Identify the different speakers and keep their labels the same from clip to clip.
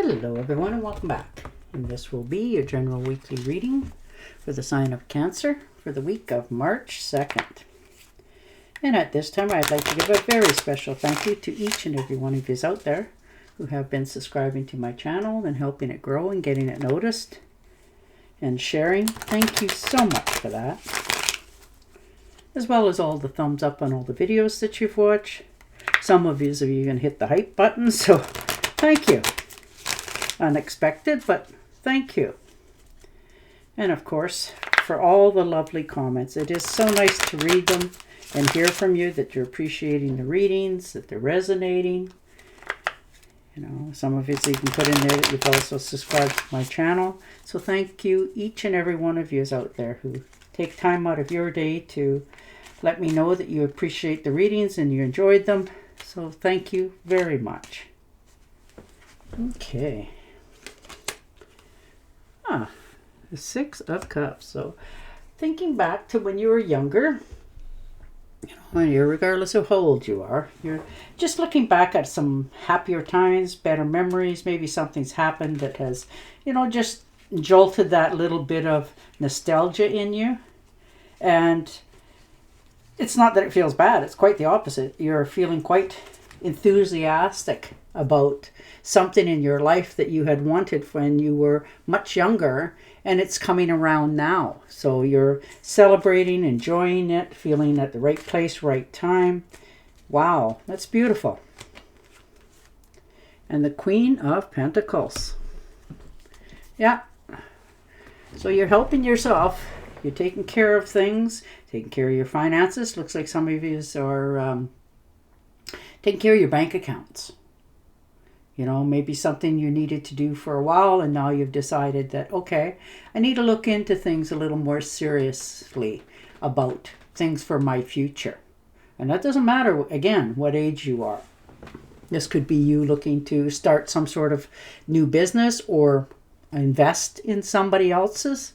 Speaker 1: Hello everyone and welcome back. And this will be your general weekly reading for the sign of Cancer for the week of March 2nd. And at this time I'd like to give a very special thank you to each and every one of you out there who have been subscribing to my channel and helping it grow and getting it noticed and sharing. Thank you so much for that. As well as all the thumbs up on all the videos that you've watched. Some of you have even hit the hype button, so thank you. Unexpected, but thank you. And of course, for all the lovely comments. It is so nice to read them and hear from you that you're appreciating the readings, that they're resonating. You know, some of it's even put in there that you've also subscribed to my channel. So thank you, each and every one of you out there who take time out of your day to let me know that you appreciate the readings and you enjoyed them. So thank you very much. Okay. The Six of Cups. So thinking back to when you were younger, regardless of how old you are, you're just looking back at some happier times, better memories. Maybe something's happened that has, just jolted that little bit of nostalgia in you. And it's not that it feels bad. It's quite the opposite. You're feeling quite enthusiastic about something in your life that you had wanted when you were much younger, and it's coming around now. So you're celebrating, enjoying it, feeling at the right place, right time. Wow, that's beautiful. And the Queen of Pentacles. Yeah. So you're helping yourself. You're taking care of things, taking care of your finances. Looks like some of you are taking care of your bank accounts. Maybe something you needed to do for a while, and now you've decided that, okay, I need to look into things a little more seriously about things for my future. And that doesn't matter, again, what age you are. This could be you looking to start some sort of new business or invest in somebody else's.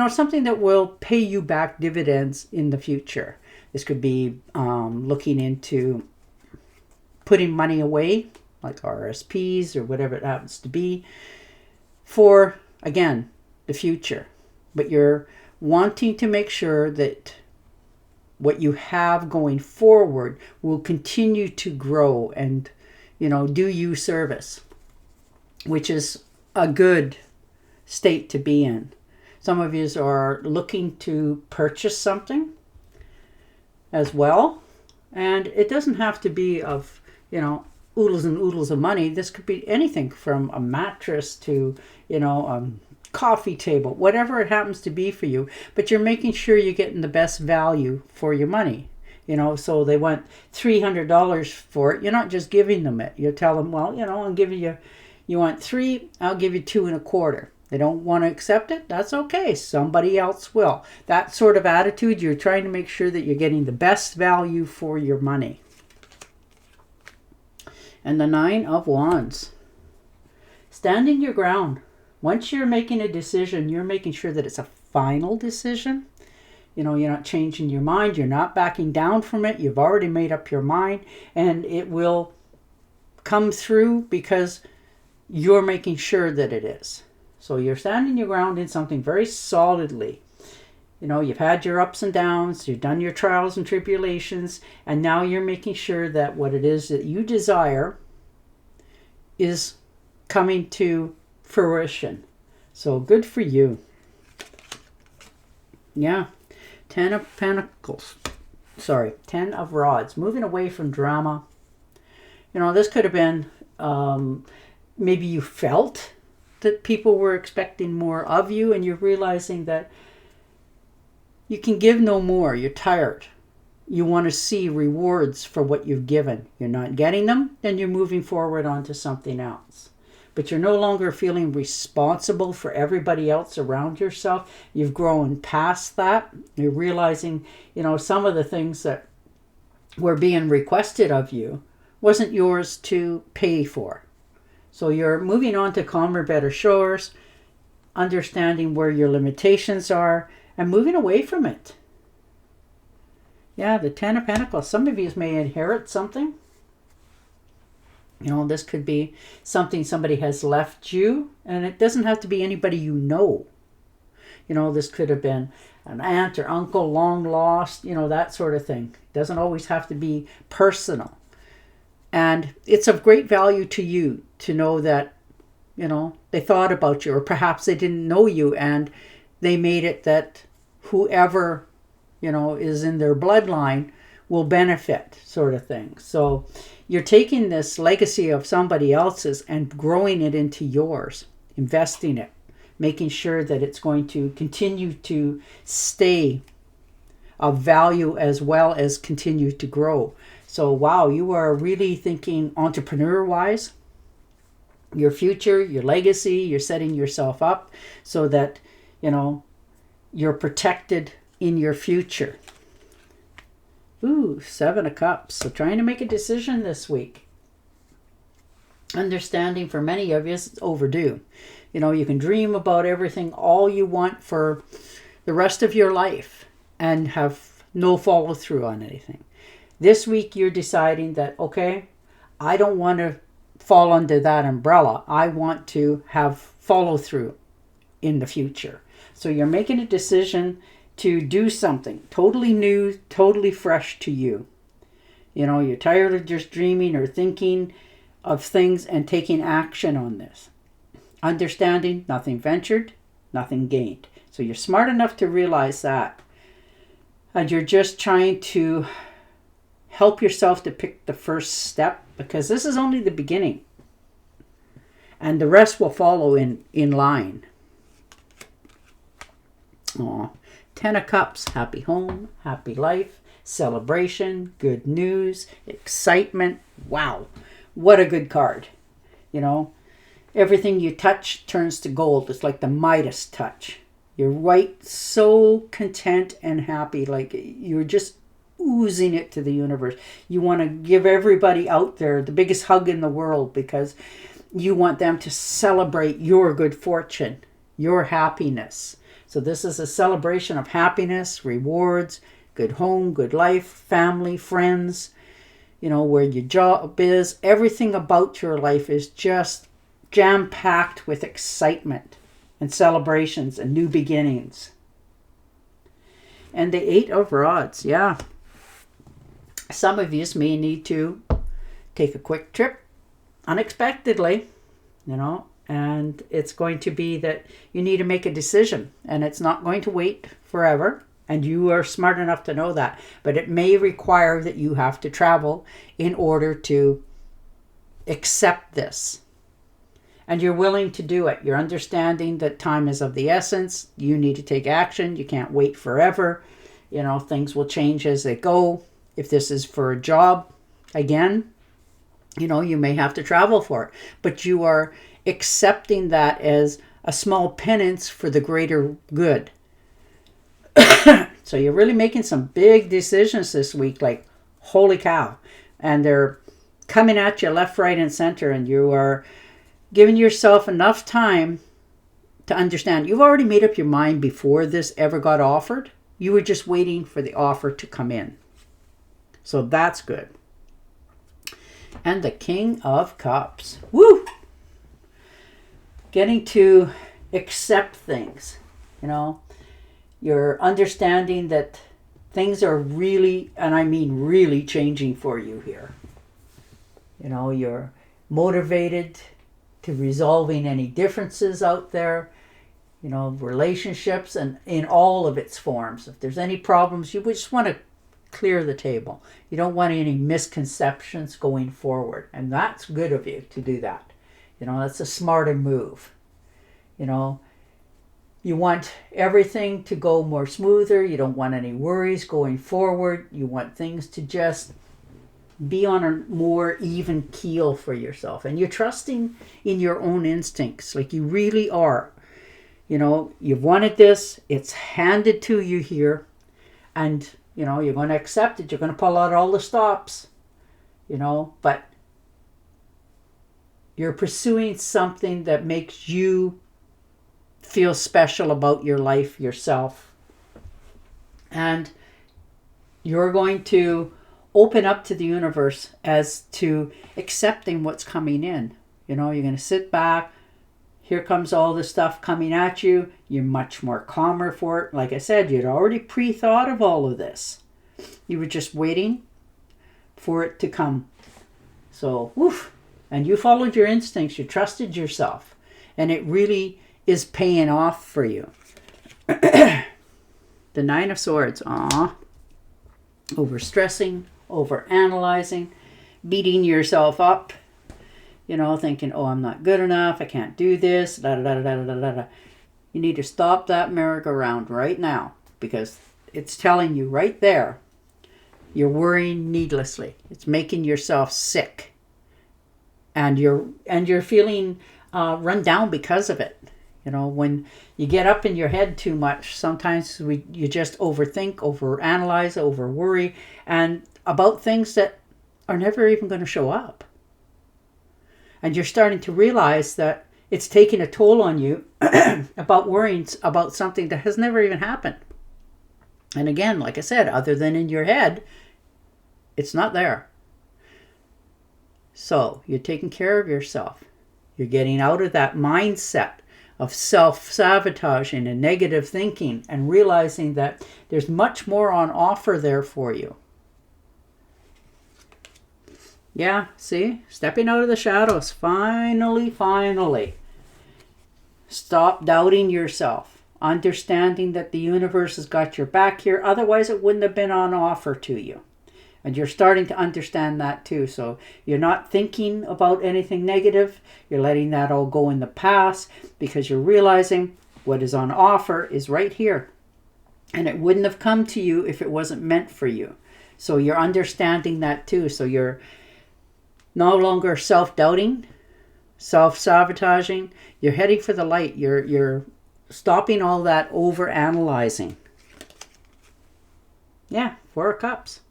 Speaker 1: Something that will pay you back dividends in the future. This could be looking into putting money away, like RSPs or whatever it happens to be, for, again, the future. But you're wanting to make sure that what you have going forward will continue to grow and, do you service, which is a good state to be in. Some of you are looking to purchase something as well. And it doesn't have to be of, oodles and oodles of money. This could be anything from a mattress to, coffee table, whatever it happens to be for you. But you're making sure you're getting the best value for your money. So they want $300 for it. You're not just giving them it. You tell them, well, I'm giving you, you want $3, I'll give you $2.25. They don't want to accept it. That's okay. Somebody else will. That sort of attitude, you're trying to make sure that you're getting the best value for your money. And the Nine of Wands. Standing your ground. Once you're making a decision, you're making sure that it's a final decision. You're not changing your mind. You're not backing down from it. You've already made up your mind. And it will come through because you're making sure that it is. So you're standing your ground in something very solidly. You've had your ups and downs, you've done your trials and tribulations, and now you're making sure that what it is that you desire is coming to fruition. So good for you. Yeah. 10 of Pentacles. 10 of Rods. Moving away from drama. This could have been, maybe you felt that people were expecting more of you, and you're realizing that you can give no more. You're tired. You want to see rewards for what you've given. You're not getting them, then you're moving forward onto something else. But you're no longer feeling responsible for everybody else around yourself. You've grown past that. You're realizing, some of the things that were being requested of you wasn't yours to pay for. So you're moving on to calmer, better shores, understanding where your limitations are, and moving away from it. Yeah, the 10 of Pentacles. Some of you may inherit something. This could be something somebody has left you, and it doesn't have to be anybody you know. This could have been an aunt or uncle, long lost, that sort of thing. It doesn't always have to be personal. And it's of great value to you to know that, they thought about you, or perhaps they didn't know you and they made it that whoever, is in their bloodline will benefit, sort of thing. So you're taking this legacy of somebody else's and growing it into yours, investing it, making sure that it's going to continue to stay of value as well as continue to grow. So wow, you are really thinking entrepreneur-wise, your future, your legacy, you're setting yourself up so that, you're protected in your future. Ooh, 7 of Cups. So trying to make a decision this week. Understanding for many of you it's overdue. You can dream about everything all you want for the rest of your life and have no follow through on anything. This week you're deciding that, okay, I don't want to fall under that umbrella. I want to have follow through in the future. So you're making a decision to do something totally new, totally fresh to you. You're tired of just dreaming or thinking of things and taking action on this. Understanding nothing ventured, nothing gained. So you're smart enough to realize that. And you're just trying to help yourself to pick the first step, because this is only the beginning. And the rest will follow in line. Aw. 10 of Cups, happy home, happy life, celebration, good news, excitement. Wow, what a good card. Everything you touch turns to gold. It's like the Midas touch. You're so content and happy, like you're just oozing it to the universe. You want to give everybody out there the biggest hug in the world because you want them to celebrate your good fortune, your happiness. So this is a celebration of happiness, rewards, good home, good life, family, friends, where your job is. Everything about your life is just jam-packed with excitement and celebrations and new beginnings. And the 8 of Rods, yeah. Some of you may need to take a quick trip unexpectedly, and it's going to be that you need to make a decision, and it's not going to wait forever, and you are smart enough to know that, but it may require that you have to travel in order to accept this. And you're willing to do it. You're understanding that time is of the essence. You need to take action. You can't wait forever. Things will change as they go. If this is for a job, again, you may have to travel for it, but you are accepting that as a small penance for the greater good. So you're really making some big decisions this week, like holy cow. And they're coming at you left, right, and center, and you are giving yourself enough time to understand. You've already made up your mind before this ever got offered. You were just waiting for the offer to come in. So that's good. And the King of Cups. Woo! Getting to accept things, You're understanding that things are really, and I mean really, changing for you here. You're motivated to resolving any differences out there, relationships and in all of its forms. If there's any problems, you just want to clear the table. You don't want any misconceptions going forward. And that's good of you to do that. That's a smarter move. You want everything to go more smoother. You don't want any worries going forward. You want things to just be on a more even keel for yourself. And you're trusting in your own instincts, like you really are. You've wanted this. It's handed to you here. And, you're going to accept it. You're going to pull out all the stops, but you're pursuing something that makes you feel special about your life, yourself. And you're going to open up to the universe as to accepting what's coming in. You know, you're going to sit back. Here comes all the stuff coming at you. You're much more calmer for it. Like I said, you'd already pre-thought of all of this. You were just waiting for it to come. So, woof. And you followed your instincts. You trusted yourself. And it really is paying off for you. The Nine of Swords. Overstressing, overanalyzing, beating yourself up. You know, thinking, oh, I'm not good enough. I can't do this. Da, da, da, da, da, da, da. You need to stop that merry-go-round right now. Because it's telling you right there, you're worrying needlessly. It's making yourself sick. And you're feeling run down because of it. You know, when you get up in your head too much, sometimes you just overthink, overanalyze, overworry, and about things that are never even going to show up. And you're starting to realize that it's taking a toll on you about worrying about something that has never even happened. And again, like I said, other than in your head, it's not there. So you're taking care of yourself. You're getting out of that mindset of self-sabotaging and negative thinking and realizing that there's much more on offer there for you. Yeah, see? Stepping out of the shadows. Finally. Stop doubting yourself. Understanding that the universe has got your back here. Otherwise, it wouldn't have been on offer to you. And you're starting to understand that too. So you're not thinking about anything negative. You're letting that all go in the past because you're realizing what is on offer is right here. And it wouldn't have come to you if it wasn't meant for you. So you're understanding that too. So you're no longer self-doubting, self-sabotaging. You're heading for the light. You're stopping all that over-analyzing. Yeah, 4 of Cups.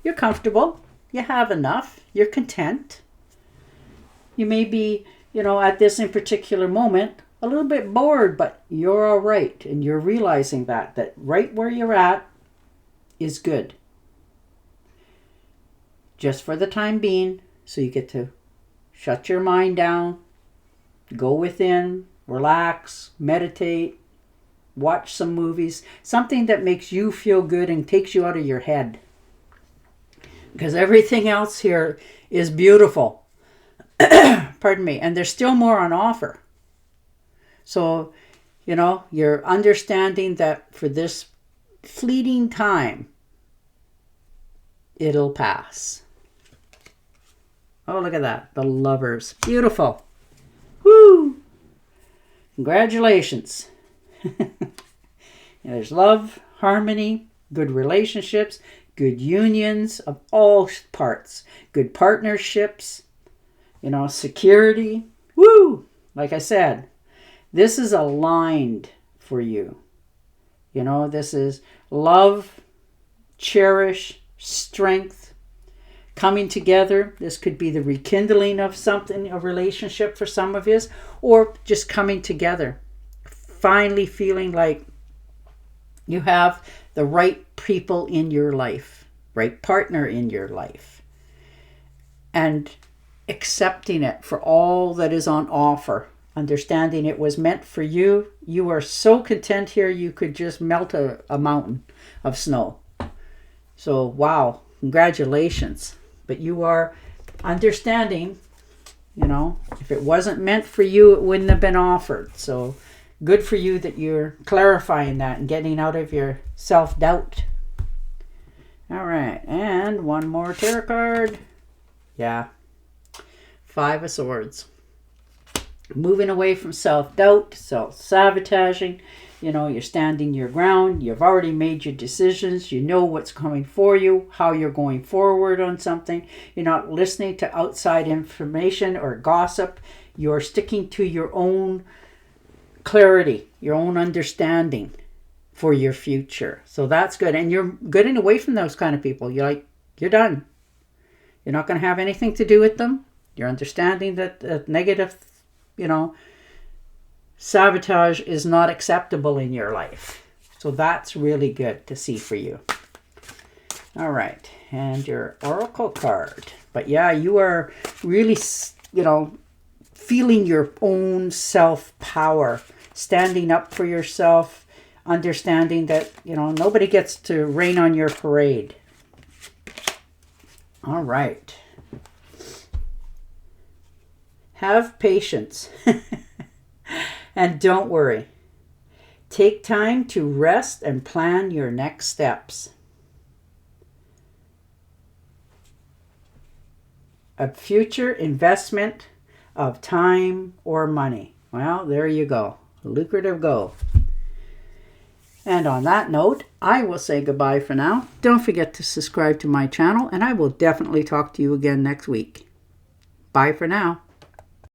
Speaker 1: You're comfortable. You have enough. You're content. You may be, at this in particular moment, a little bit bored, but you're all right. And you're realizing that right where you're at is good. Just for the time being. So you get to shut your mind down, go within, relax, meditate, watch some movies, something that makes you feel good and takes you out of your head. Because everything else here is beautiful. Pardon me. And there's still more on offer. So, you're understanding that for this fleeting time, it'll pass. Oh, look at that. The Lovers. Beautiful. Woo! Congratulations. There's love, harmony, good relationships, good unions of all parts, good partnerships, security. Woo! Like I said, this is aligned for you. This is love, cherish, strength, coming together. This could be the rekindling of something, a relationship for some of you, or just coming together. Finally feeling like you have the right people in your life, right partner in your life, and accepting it for all that is on offer, understanding it was meant for you. You are so content here, you could just melt a mountain of snow. So, wow, congratulations. But you are understanding, if it wasn't meant for you, it wouldn't have been offered. So good for you that you're clarifying that and getting out of your self-doubt. All right, and one more tarot card. Yeah, 5 of Swords. Moving away from self-doubt, self-sabotaging. You're standing your ground. You've already made your decisions. You know what's coming for you, how you're going forward on something. You're not listening to outside information or gossip. You're sticking to your own clarity, your own understanding for your future. So that's good. And you're getting away from those kind of people. You're done. You're not going to have anything to do with them. You're understanding that negative, sabotage is not acceptable in your life. So that's really good to see for you. All right. And your oracle card. But yeah, you are really, feeling your own self-power, standing up for yourself, understanding that, nobody gets to rain on your parade. All right. Have patience. And don't worry. Take time to rest and plan your next steps. A future investment of time or money. Well, there you go. Lucrative goal. And on that note, I will say goodbye for now. Don't forget to subscribe to my channel, and I will definitely talk to you again next week. Bye for now.